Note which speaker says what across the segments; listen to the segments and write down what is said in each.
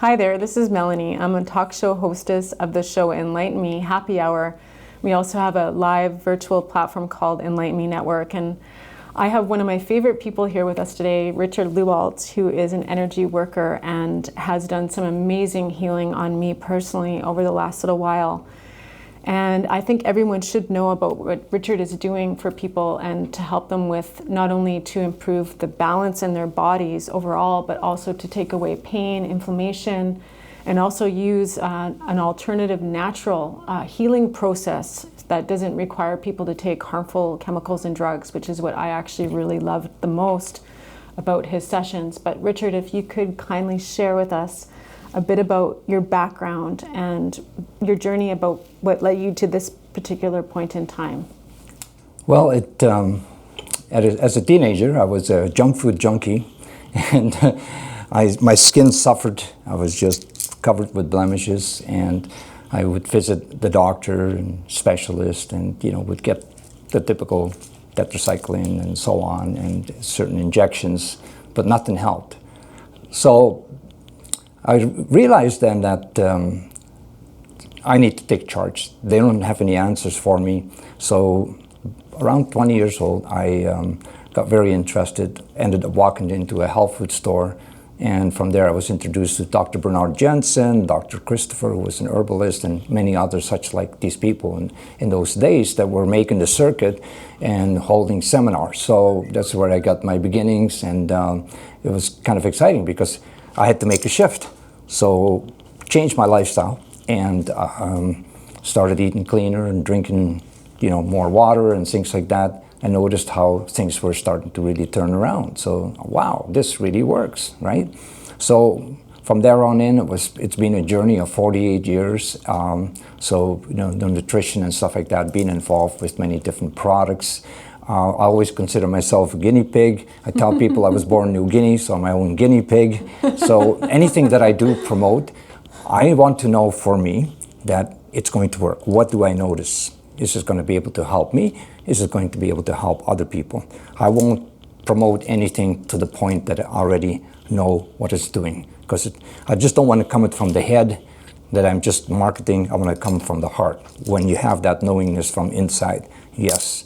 Speaker 1: Hi there, this is Melany. I'm a talk show hostess of the show Enlighten Me Happy Hour. We also have a live virtual platform called Enlighten Me Network. And I have one of my favorite people here with us today, Richard Lehwald, who is an energy worker and has done some amazing healing on me personally over the last little while. And I think everyone should know about what Richard is doing for people and to help them with not only to improve the balance in their bodies overall, but also to take away pain, inflammation, and also use an alternative natural healing process that doesn't require people to take harmful chemicals and drugs, which is what I actually really loved the most about his sessions. But Richard, if you could kindly share with us a bit about your background and your journey about what led you to this particular point in time.
Speaker 2: Well, as a teenager, I was a junk food junkie, and my skin suffered. I was just covered with blemishes, and I would visit the doctor and specialist, and would get the typical tetracycline and so on, and certain injections, but nothing helped. So I realized then that I need to take charge. They don't have any answers for me. So around 20 years old, I got very interested, ended up walking into a health food store. And from there, I was introduced to Dr. Bernard Jensen, Dr. Christopher, who was an herbalist, and many others such like these people in those days that were making the circuit and holding seminars. So that's where I got my beginnings. And it was kind of exciting because I had to make a shift. So changed my lifestyle and started eating cleaner and drinking, more water and things like that. I noticed how things were starting to really turn around. So, wow, this really works, right? So from there on in, it's been a journey of 48 years. So, the nutrition and stuff like that, being involved with many different products. I always consider myself a guinea pig. I tell people I was born in New Guinea, so I'm my own guinea pig. So anything that I do promote, I want to know for me that it's going to work. What do I notice? Is it going to be able to help me? Is it going to be able to help other people? I won't promote anything to the point that I already know what it's doing, because I just don't want to come from the head that I'm just marketing. I want to come from the heart. When you have that knowingness from inside, yes,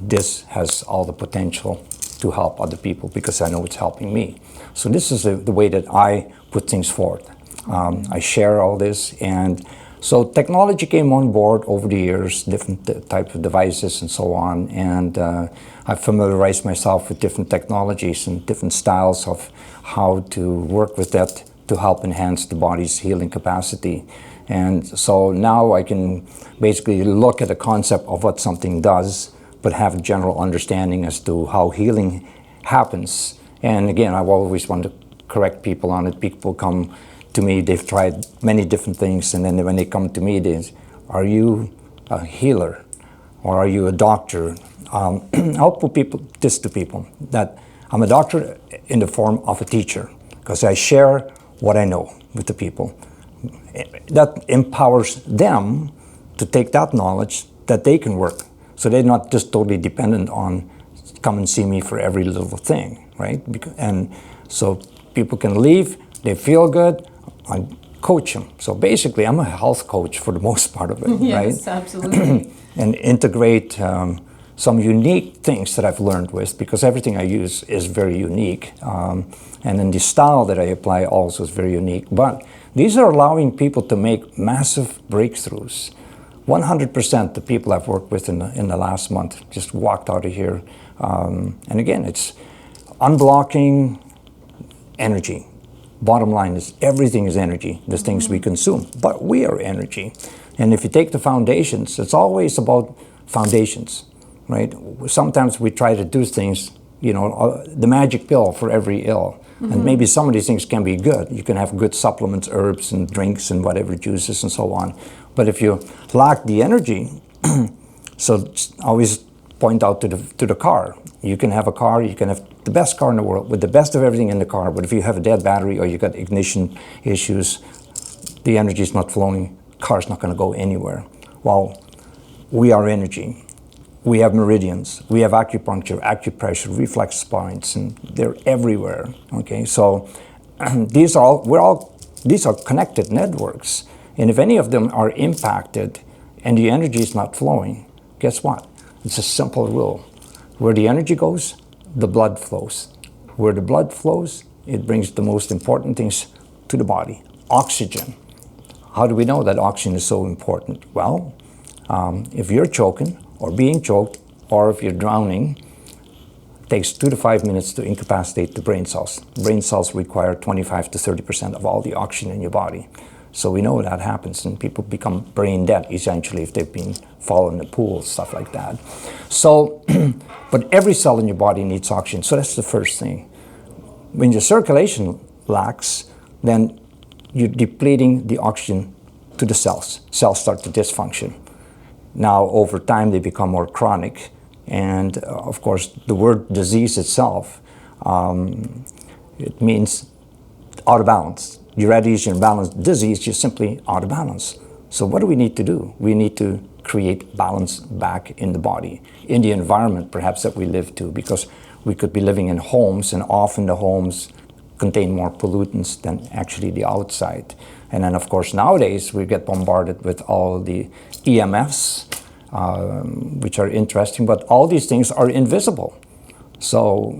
Speaker 2: this has all the potential to help other people because I know it's helping me. So this is the way that I put things forth. I share all this, and so technology came on board over the years, different types of devices and so on, and I familiarized myself with different technologies and different styles of how to work with that to help enhance the body's healing capacity. And so now I can basically look at the concept of what something does, but have a general understanding as to how healing happens. And again, I've always wanted to correct people on it. People come to me, they've tried many different things, and then when they come to me, they say, are you a healer or are you a doctor? I'll put this to people, that I'm a doctor in the form of a teacher, because I share what I know with the people. That empowers them to take that knowledge that they can work. So they're not just totally dependent on come and see me for every little thing, right? And so people can leave, they feel good, I coach them. So basically, I'm a health coach for the most part of it,
Speaker 1: yes,
Speaker 2: right?
Speaker 1: Yes, absolutely.
Speaker 2: And integrate some unique things that I've learned with, because everything I use is very unique. And then the style that I apply also is very unique. But these are allowing people to make massive breakthroughs. 100% the people I've worked with in the last month just walked out of here. And again, it's unblocking energy. Bottom line is everything is energy, the things we consume, but we are energy. And if you take the foundations, it's always about foundations, right? Sometimes we try to do things, the magic pill for every ill. And maybe some of these things can be good. You can have good supplements, herbs and drinks and whatever, juices and so on. But if you lack the energy, so I always point out to the car. You can have a car, you can have the best car in the world with the best of everything in the car, but if you have a dead battery or you got ignition issues, the energy is not flowing, car's not going to go anywhere. Well, we are energy. We have meridians, we have acupuncture, acupressure, reflex points, and they're everywhere, okay? So we're all These are connected networks. And if any of them are impacted and the energy is not flowing, guess what? It's a simple rule. Where the energy goes, the blood flows. Where the blood flows, it brings the most important things to the body. Oxygen. How do we know that oxygen is so important? Well, if you're choking or being choked, or if you're drowning, it takes 2 to 5 minutes to incapacitate the brain cells. Brain cells require 25 to 30% of all the oxygen in your body. So we know that happens, and people become brain dead, essentially, if they've been falling in the pool, stuff like that. So, but every cell in your body needs oxygen, so that's the first thing. When your circulation lacks, then you're depleting the oxygen to the cells. Cells start to dysfunction. Now, over time, they become more chronic. And of course, the word disease itself, it means out of balance. Heredity is imbalanced. Disease is simply out of balance. So what do we need to do? We need to create balance back in the body, in the environment perhaps that we live to, because we could be living in homes, and often the homes contain more pollutants than actually the outside. And then of course nowadays we get bombarded with all the EMFs, which are interesting, but all these things are invisible. So,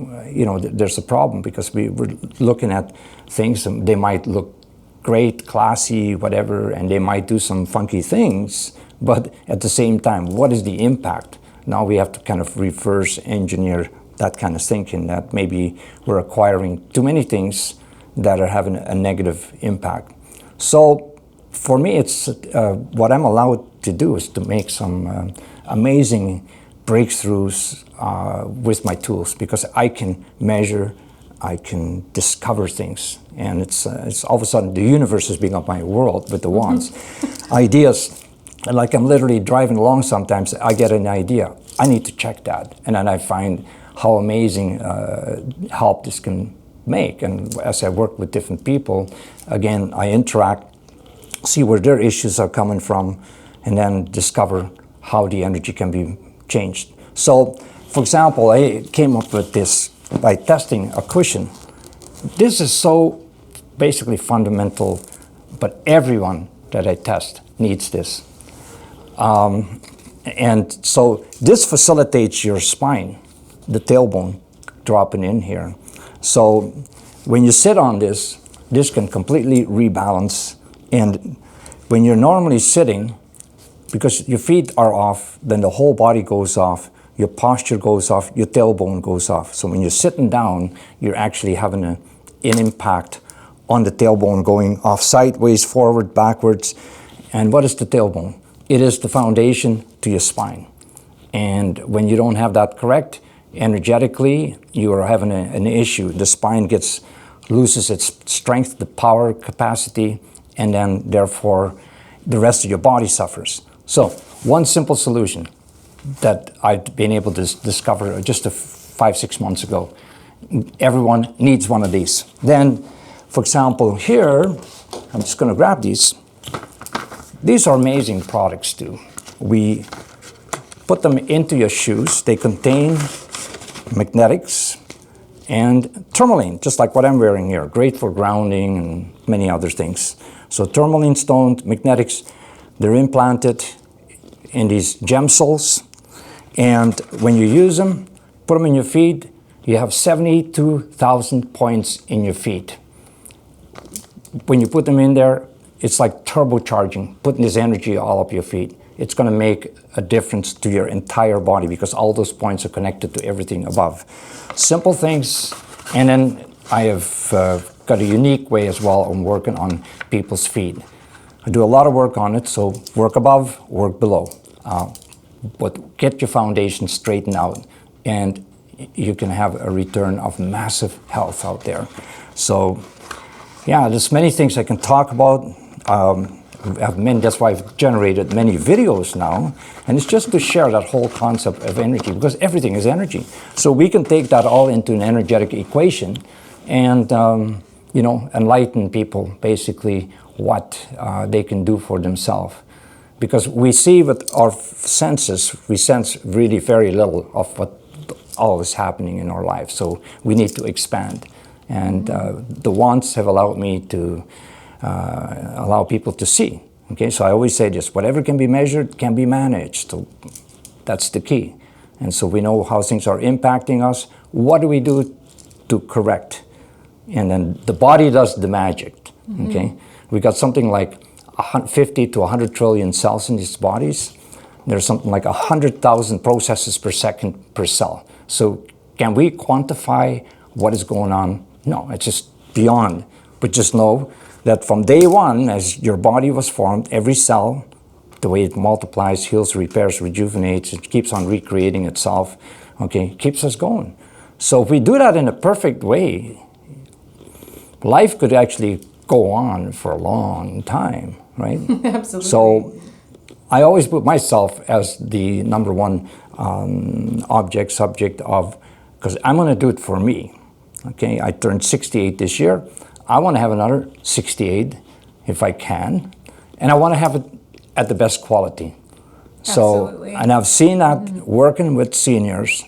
Speaker 2: there's a problem, because we're looking at things, and they might look great, classy, whatever, and they might do some funky things, but at the same time, what is the impact? Now we have to kind of reverse engineer that kind of thinking, that maybe we're acquiring too many things that are having a negative impact. So for me, it's what I'm allowed to do is to make some amazing breakthroughs with my tools, because I can measure, I can discover things, and it's all of a sudden the universe has become my world with the wands. Ideas, like I'm literally driving along sometimes, I get an idea, I need to check that, and then I find how amazing help this can make. And as I work with different people, again, I interact, see where their issues are coming from, and then discover how the energy can be changed. So, for example, I came up with this by testing a cushion. This is so basically fundamental, but everyone that I test needs this. And so this facilitates your spine, the tailbone dropping in here. So when you sit on this, this can completely rebalance. And when you're normally sitting, because your feet are off, then the whole body goes off, your posture goes off, your tailbone goes off. So when you're sitting down, you're actually having an impact on the tailbone, going off sideways, forward, backwards. And what is the tailbone? It is the foundation to your spine. And when you don't have that correct, energetically, you are having an issue. The spine loses its strength, the power capacity, and then therefore the rest of your body suffers. So one simple solution that I've been able to discover just 5-6 months ago. Everyone needs one of these. Then, for example, here, I'm just going to grab these. These are amazing products too. We put them into your shoes. They contain magnetics and tourmaline, just like what I'm wearing here. Great for grounding and many other things. So tourmaline stone, magnetics, they're implanted in these Gemsoles. And when you use them, put them in your feet, you have 72,000 points in your feet. When you put them in there, it's like turbocharging, putting this energy all up your feet. It's going to make a difference to your entire body, because all those points are connected to everything above. Simple things. And then I have got a unique way as well on working on people's feet. I do a lot of work on it, so work above, work below. But get your foundation straightened out, and you can have a return of massive health out there. So, yeah, there's many things I can talk about. That's why I've generated many videos now, and it's just to share that whole concept of energy, because everything is energy. So we can take that all into an energetic equation, and enlighten people basically what they can do for themselves. Because we see with our senses, we sense really very little of what all is happening in our life. So we need to expand. And the wands have allowed me to allow people to see. Okay, so I always say this: whatever can be measured can be managed. So that's the key. And so we know how things are impacting us. What do we do to correct? And then the body does the magic. Okay, we got something like 50 to 100 trillion cells in these bodies. There's something like 100,000 processes per second per cell. So can we quantify what is going on? No, it's just beyond. But just know that from day one, as your body was formed, every cell, the way it multiplies, heals, repairs, rejuvenates, it keeps on recreating itself, okay, keeps us going. So if we do that in a perfect way, life could actually go on for a long time, right?
Speaker 1: Absolutely.
Speaker 2: So I always put myself as the number one subject of, because I'm going to do it for me. Okay, I turned 68 this year. I want to have another 68 if I can, and I want to have it at the best quality.
Speaker 1: Absolutely.
Speaker 2: So, and I've seen that working with seniors,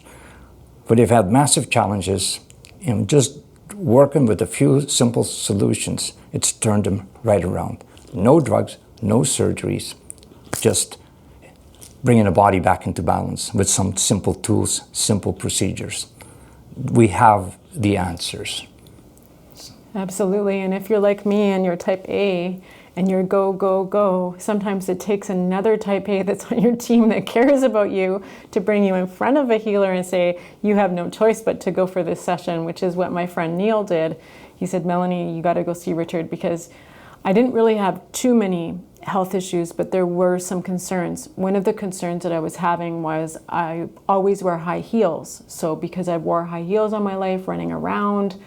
Speaker 2: but they've had massive challenges, and just working with a few simple solutions, it's turned them right around. No drugs, no surgeries, just bringing the body back into balance with some simple tools, simple procedures. We have the answers.
Speaker 1: Absolutely. And if you're like me and you're type A and you're go, go, go, sometimes it takes another type A that's on your team that cares about you to bring you in front of a healer and say, you have no choice but to go for this session, which is what my friend Neil did. He said, Melany, you got to go see Richard, because I didn't really have too many health issues, but there were some concerns. One of the concerns that I was having was I always wear high heels. So because I wore high heels all my life, running around,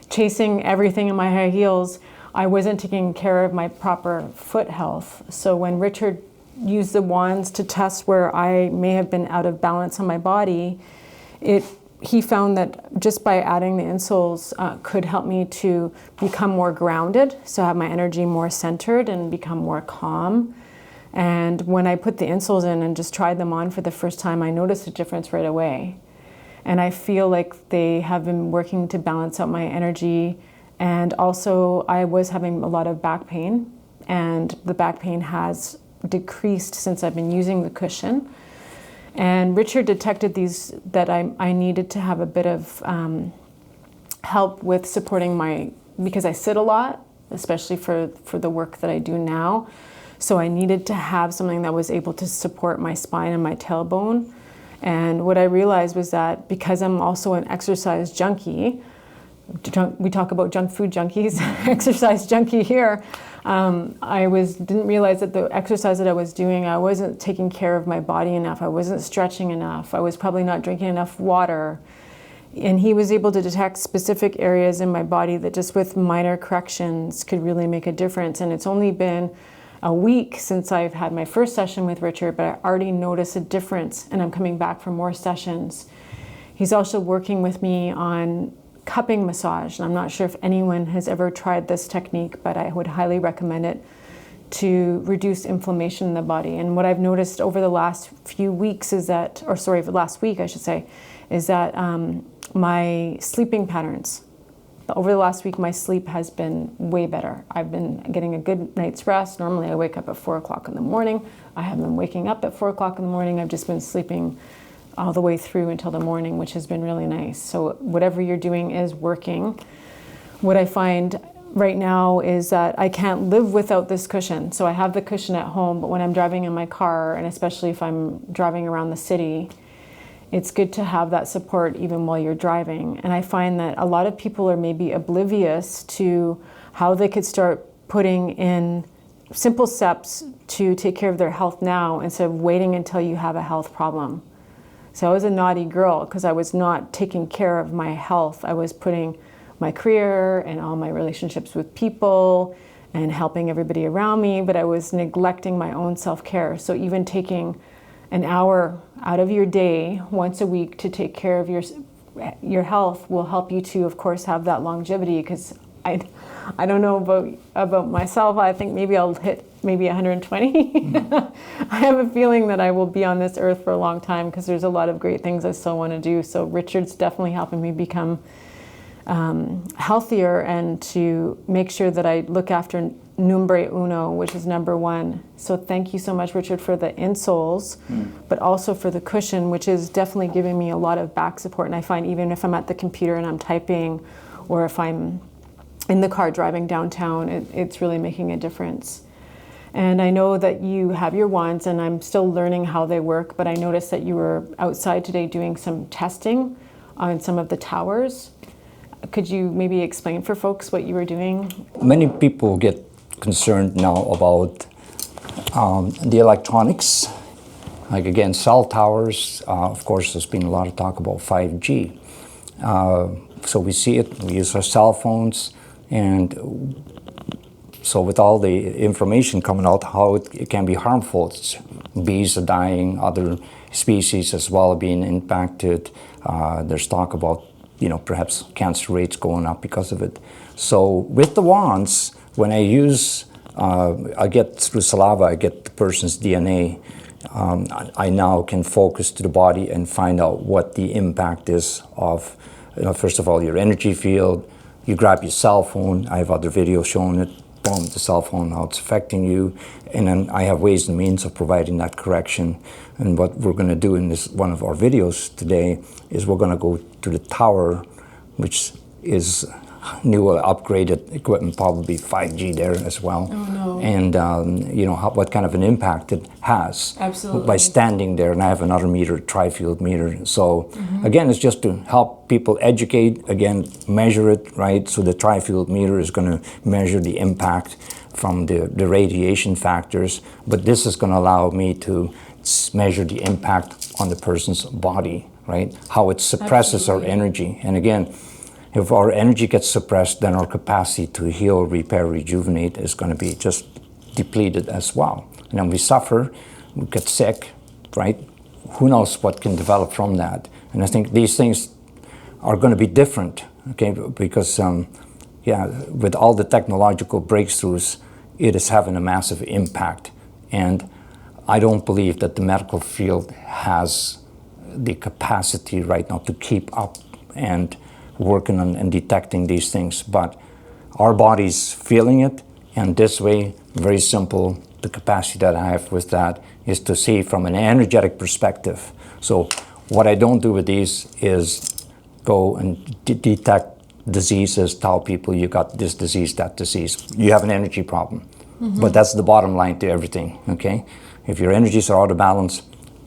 Speaker 1: chasing everything in my high heels, I wasn't taking care of my proper foot health. So when Richard used the wands to test where I may have been out of balance on my body, he found that just by adding the insoles could help me to become more grounded, so have my energy more centered and become more calm. And when I put the insoles in and just tried them on for the first time, I noticed a difference right away. And I feel like they have been working to balance out my energy. And also I was having a lot of back pain, and the back pain has decreased since I've been using the cushion. And Richard detected that I needed to have a bit of help with supporting because I sit a lot, especially for the work that I do now. So I needed to have something that was able to support my spine and my tailbone. And what I realized was that because I'm also an exercise junkie, we talk about junk food junkies, exercise junkie here, I didn't realize that the exercise that I was doing, I wasn't taking care of my body enough. I wasn't stretching enough. I was probably not drinking enough water. And he was able to detect specific areas in my body that just with minor corrections could really make a difference. And it's only been a week since I've had my first session with Richard, but I already noticed a difference, and I'm coming back for more sessions. He's also working with me on cupping massage, and I'm not sure if anyone has ever tried this technique, but I would highly recommend it to reduce inflammation in the body. And what I've noticed over the last few weeks last week I should say, is that my sleeping patterns, over the last week, my sleep has been way better. I've been getting a good night's rest. Normally I wake up at 4 o'clock in the morning. I haven't been waking up at 4 o'clock in the morning. I've just been sleeping all the way through until the morning, which has been really nice. So whatever you're doing is working. What I find right now is that I can't live without this cushion. So I have the cushion at home, but when I'm driving in my car, and especially if I'm driving around the city, it's good to have that support even while you're driving. And I find that a lot of people are maybe oblivious to how they could start putting in simple steps to take care of their health now instead of waiting until you have a health problem. So I was a naughty girl because I was not taking care of my health. I was putting my career and all my relationships with people and helping everybody around me, but I was neglecting my own self-care. So even taking an hour out of your day once a week to take care of your health will help you to, of course, have that longevity, because I don't know about myself. I think maybe I'll hit 120. I have a feeling that I will be on this earth for a long time because there's a lot of great things I still want to do. So Richard's definitely helping me become healthier and to make sure that I look after numbre uno, which is number one. So thank you so much, Richard, for the insoles, but also for the cushion, which is definitely giving me a lot of back support. And I find even if I'm at the computer and I'm typing, or if I'm in the car driving downtown, it's really making a difference. And I know that you have your wands, and I'm still learning how they work, but I noticed that you were outside today doing some testing on some of the towers. Could you maybe explain for folks what you were doing?
Speaker 2: Many people get concerned now about the electronics, like again, cell towers. Of course, there's been a lot of talk about 5G. So we see it, we use our cell phones, and so with all the information coming out, how it can be harmful. Bees are dying, other species as well are being impacted. There's talk about, perhaps cancer rates going up because of it. So with the wands, when I use, I get through saliva, I get the person's DNA. I now can focus to the body and find out what the impact is of, first of all, your energy field. You grab your cell phone. I have other videos showing it. Boom, the cell phone, how it's affecting you. And then I have ways and means of providing that correction. And what we're going to do in this one of our videos today is we're going to go to the tower, which is new upgraded equipment, probably 5G there as well.
Speaker 1: Oh, no.
Speaker 2: And what kind of an impact it has.
Speaker 1: Absolutely.
Speaker 2: By standing there, and I have another meter, tri-field meter. So again, it's just to help people educate, again, measure it, right? So the tri-field meter is going to measure the impact from the radiation factors, but this is going to allow me to measure the impact on the person's body, right? How it suppresses our energy. And again, if our energy gets suppressed, then our capacity to heal, repair, rejuvenate is going to be just depleted as well. And then we suffer, we get sick, right? Who knows what can develop from that? And I think these things are going to be different, okay? Because, with all the technological breakthroughs, it is having a massive impact. And I don't believe that the medical field has the capacity right now to keep up and working on and detecting these things, but our body's feeling it, and this way, very simple, the capacity that I have with that is to see from an energetic perspective. So what I don't do with these is go and detect diseases, tell people you got this disease, that disease. You have an energy problem, but that's the bottom line to everything, okay? If your energies are out of balance,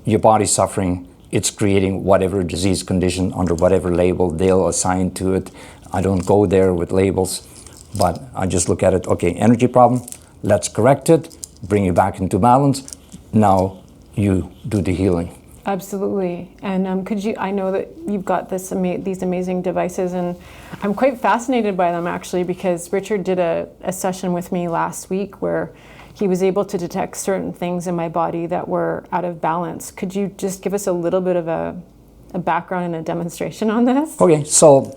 Speaker 2: your body's suffering, it's creating whatever disease condition under whatever label they'll assign to it. I don't go there with labels, but I just look at it, okay, energy problem, let's correct it, bring you back into balance. Now you do the healing.
Speaker 1: Absolutely. And I know that you've got these amazing devices, and I'm quite fascinated by them actually, because Richard did a session with me last week where he was able to detect certain things in my body that were out of balance. Could you just give us a little bit of a background and a demonstration on this?
Speaker 2: Okay, so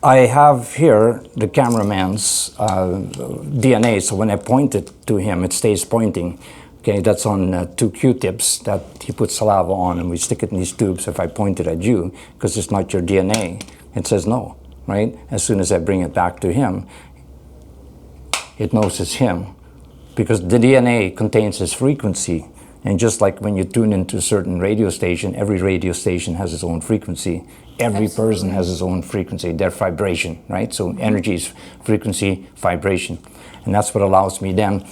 Speaker 2: I have here the cameraman's DNA, so when I point it to him, it stays pointing. Okay, that's on 2 Q-tips that he puts saliva on, and we stick it in these tubes. If I point it at you, because it's not your DNA, it says no, right? As soon as I bring it back to him, it knows it's him, because the DNA contains its frequency. And just like when you tune into a certain radio station, every radio station has its own frequency. Every person has its own frequency, their vibration, right? So energy is frequency, vibration. And that's what allows me then.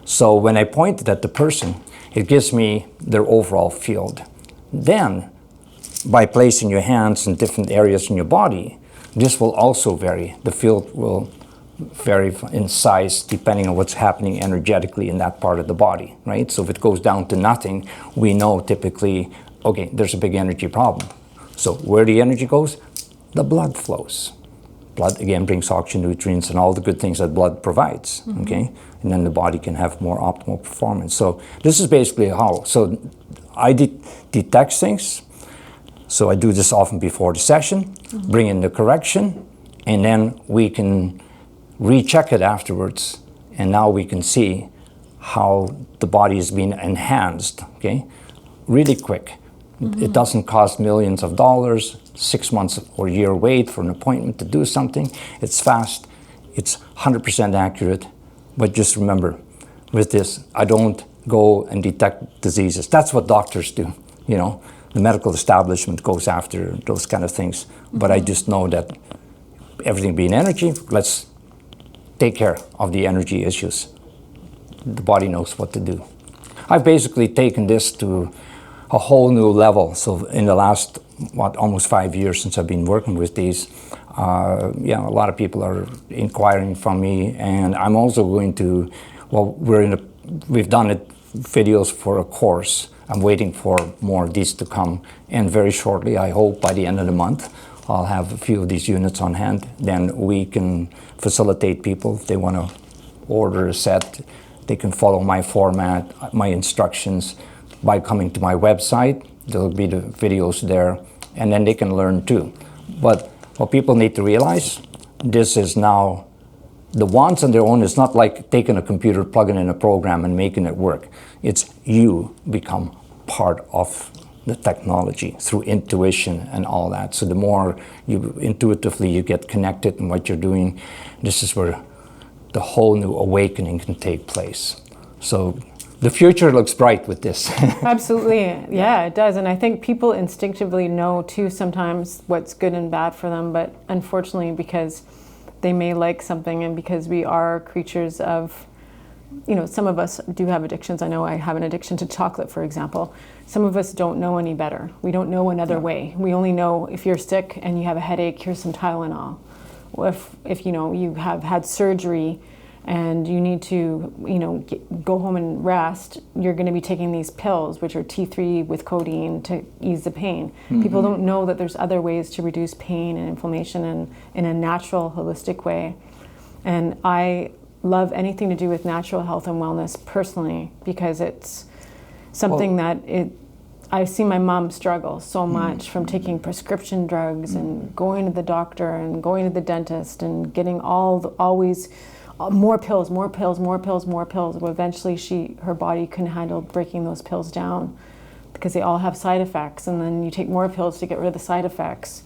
Speaker 2: So when I point it at the person, it gives me their overall field. Then, by placing your hands in different areas in your body, this will also vary. The field will vary in size depending on what's happening energetically in that part of the body, right? So if it goes down to nothing, we know typically, okay, there's a big energy problem. So where the energy goes, the blood flows. Blood, again, brings oxygen, nutrients, and all the good things that blood provides, okay? And then the body can have more optimal performance. So this is basically how. So I detect things. So I do this often before the session, bring in the correction, and then we can recheck it afterwards, and now we can see how the body is being enhanced, okay? Really quick. It doesn't cost millions of dollars, 6 months or a year wait for an appointment to do something. It's fast, it's 100% accurate. But just remember, with this, I don't go and detect diseases. That's what doctors do, you know. The medical establishment goes after those kind of things. But I just know that everything being energy, let's take care of the energy issues. The body knows what to do. I've basically taken this to a whole new level. So in the last, almost 5 years since I've been working with these, a lot of people are inquiring from me, and I'm also going to, we've done it videos for a course. I'm waiting for more of these to come, and very shortly, I hope by the end of the month, I'll have a few of these units on hand. Then we can facilitate people if they want to order a set. They can follow my format, my instructions by coming to my website. There'll be the videos there, and then they can learn too. But what people need to realize, this is now, the wands on their own is not like taking a computer, plugging in a program and making it work. It's you become part of the technology through intuition and all that. So the more you intuitively you get connected in what you're doing, this is where the whole new awakening can take place. So the future looks bright with this.
Speaker 1: Absolutely, yeah, it does. And I think people instinctively know too sometimes what's good and bad for them, but unfortunately because they may like something and because we are creatures of, you know, some of us do have addictions. I know I have an addiction to chocolate, for example. Some of us don't know any better. We don't know another way. We only know if you're sick and you have a headache, here's some Tylenol. If you know, you have had surgery and you need to, you know, go home and rest, you're going to be taking these pills, which are T3 with codeine to ease the pain. People don't know that there's other ways to reduce pain and inflammation in a natural, holistic way. And I love anything to do with natural health and wellness personally, because it's something I've seen my mom struggle so much from taking prescription drugs and going to the doctor and going to the dentist and getting always more pills. Well, eventually her body couldn't handle breaking those pills down because they all have side effects, and then you take more pills to get rid of the side effects.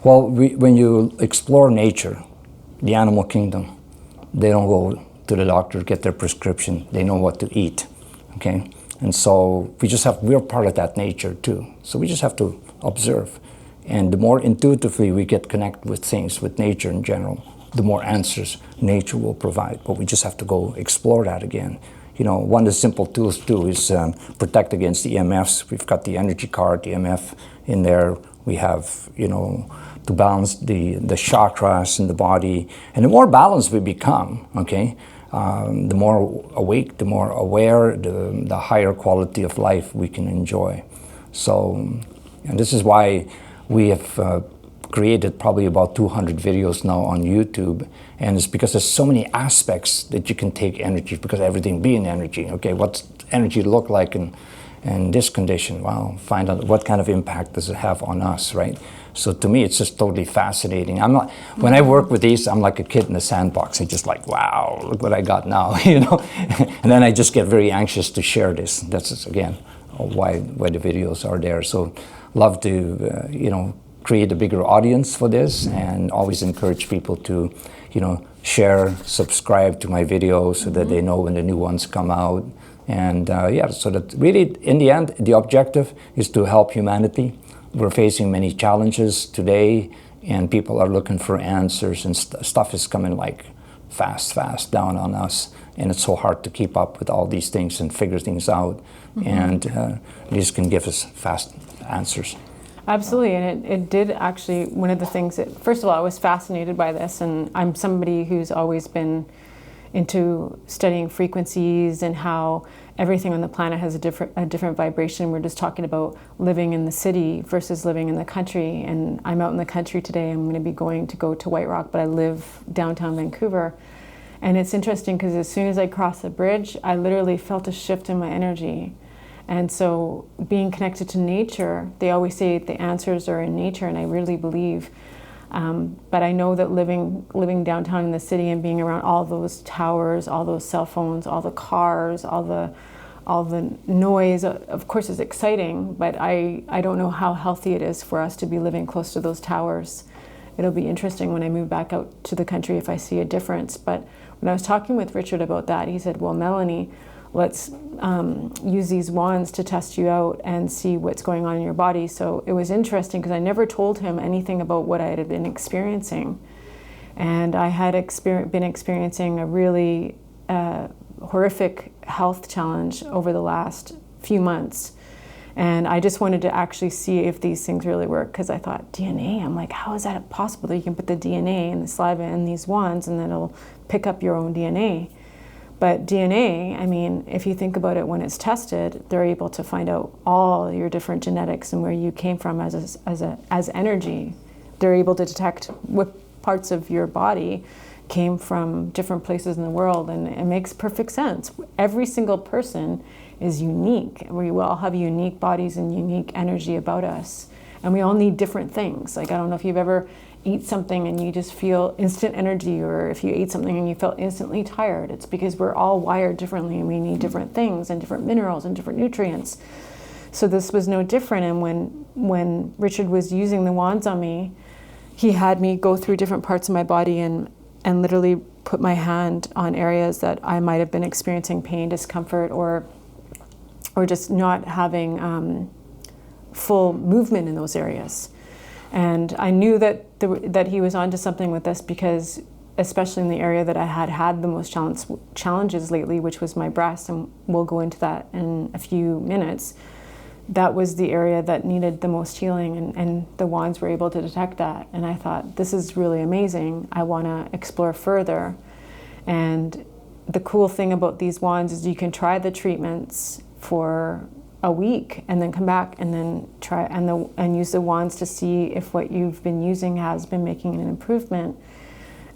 Speaker 2: Well, when you explore nature, the animal kingdom, they don't go to the doctor to get their prescription. They know what to eat, okay? And so we're part of that nature too. So we just have to observe. And the more intuitively we get connected with things, with nature in general, the more answers nature will provide. But we just have to go explore that again. You know, one of the simple tools too is protect against EMFs. We've got the energy card, the EMF in there. We have, you know, to balance the chakras in the body. And the more balanced we become, okay, the more awake, the more aware, the higher quality of life we can enjoy. So, and this is why we have created probably about 200 videos now on YouTube, and it's because there's so many aspects that you can take energy, because everything being energy. Okay, what's energy look like in this condition? Well, find out what kind of impact does it have on us, right? So to me, it's just totally fascinating. When I work with these, I'm like a kid in a sandbox. I just like, wow, look what I got now, you know? And then I just get very anxious to share this. That's just, again, why the videos are there. So love to, you know, create a bigger audience for this, and always encourage people to, you know, share, subscribe to my videos so that they know when the new ones come out. And so that really, in the end, the objective is to help humanity. We're facing many challenges today, and people are looking for answers, and stuff is coming like fast down on us. And it's so hard to keep up with all these things and figure things out. And these can give us fast answers.
Speaker 1: Absolutely, and it did actually, one of the things that, first of all, I was fascinated by this, and I'm somebody who's always been into studying frequencies and how everything on the planet has a different vibration. We're just talking about living in the city versus living in the country, and I'm out in the country today. I'm going to be going to White Rock, but I live downtown Vancouver. And it's interesting because as soon as I crossed the bridge, I literally felt a shift in my energy. And so being connected to nature, they always say the answers are in nature, and I really believe. But I know that living downtown in the city and being around all those towers, all those cell phones, all the cars, all the noise, of course, is exciting, but I don't know how healthy it is for us to be living close to those towers it'll be interesting when I move back out to the country if I see a difference. But when I was talking with Richard about that, he said, well, Melany, let's use these wands to test you out and see what's going on in your body. So it was interesting because I never told him anything about what I had been experiencing. And I had been experiencing a really horrific health challenge over the last few months. And I just wanted to actually see if these things really work, because I thought, DNA, I'm like, how is that possible that you can put the DNA in the saliva in these wands and then it'll pick up your own DNA? But DNA, I mean, if you think about it, when it's tested, they're able to find out all your different genetics and where you came from as energy. They're able to detect what parts of your body came from different places in the world, and it makes perfect sense. Every single person is unique. We all have unique bodies and unique energy about us, and we all need different things. Like, I don't know if you've ever eat something and you just feel instant energy, or if you ate something and you felt instantly tired. It's because we're all wired differently and we need different things and different minerals and different nutrients. So this was no different. And when Richard was using the wands on me, he had me go through different parts of my body and literally put my hand on areas that I might have been experiencing pain, discomfort, or just not having full movement in those areas. And I knew that he was onto something with this, because especially in the area that I had the most challenges lately, which was my breast, and we'll go into that in a few minutes, that was the area that needed the most healing, and the wands were able to detect that. And I thought, this is really amazing. I want to explore further. And the cool thing about these wands is you can try the treatments for a week and then come back and then try and use the wands to see if what you've been using has been making an improvement.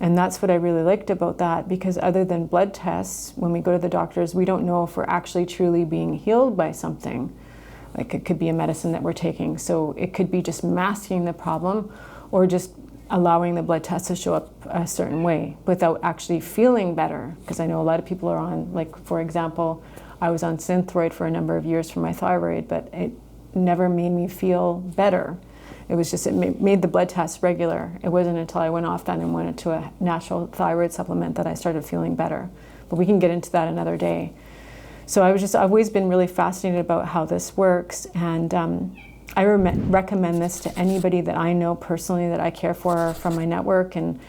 Speaker 1: And that's what I really liked about that, because other than blood tests, when we go to the doctors, we don't know if we're actually truly being healed by something. Like, it could be a medicine that we're taking. So it could be just masking the problem, or just allowing the blood test to show up a certain way without actually feeling better. Because I know a lot of people are on, like, for example, I was on Synthroid for a number of years for my thyroid, but it never made me feel better. It was just, it made the blood test regular. It wasn't until I went off that and went into a natural thyroid supplement that I started feeling better. But we can get into that another day. So I've always been really fascinated about how this works, and I recommend this to anybody that I know personally, that I care for from my network and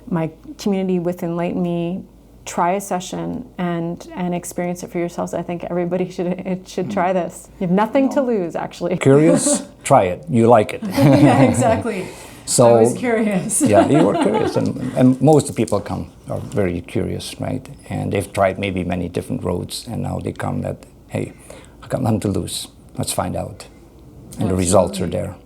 Speaker 1: my community with Enlighten Me. Try a session and experience it for yourselves. I think everybody should try this. You have nothing to lose, actually.
Speaker 2: Curious? Try it. You like it.
Speaker 1: Yeah, exactly. So, I was curious.
Speaker 2: Yeah, you were curious, and most people are very curious, right? And they've tried maybe many different roads, and now they come that, hey, I got nothing to lose. Let's find out. And the results are there.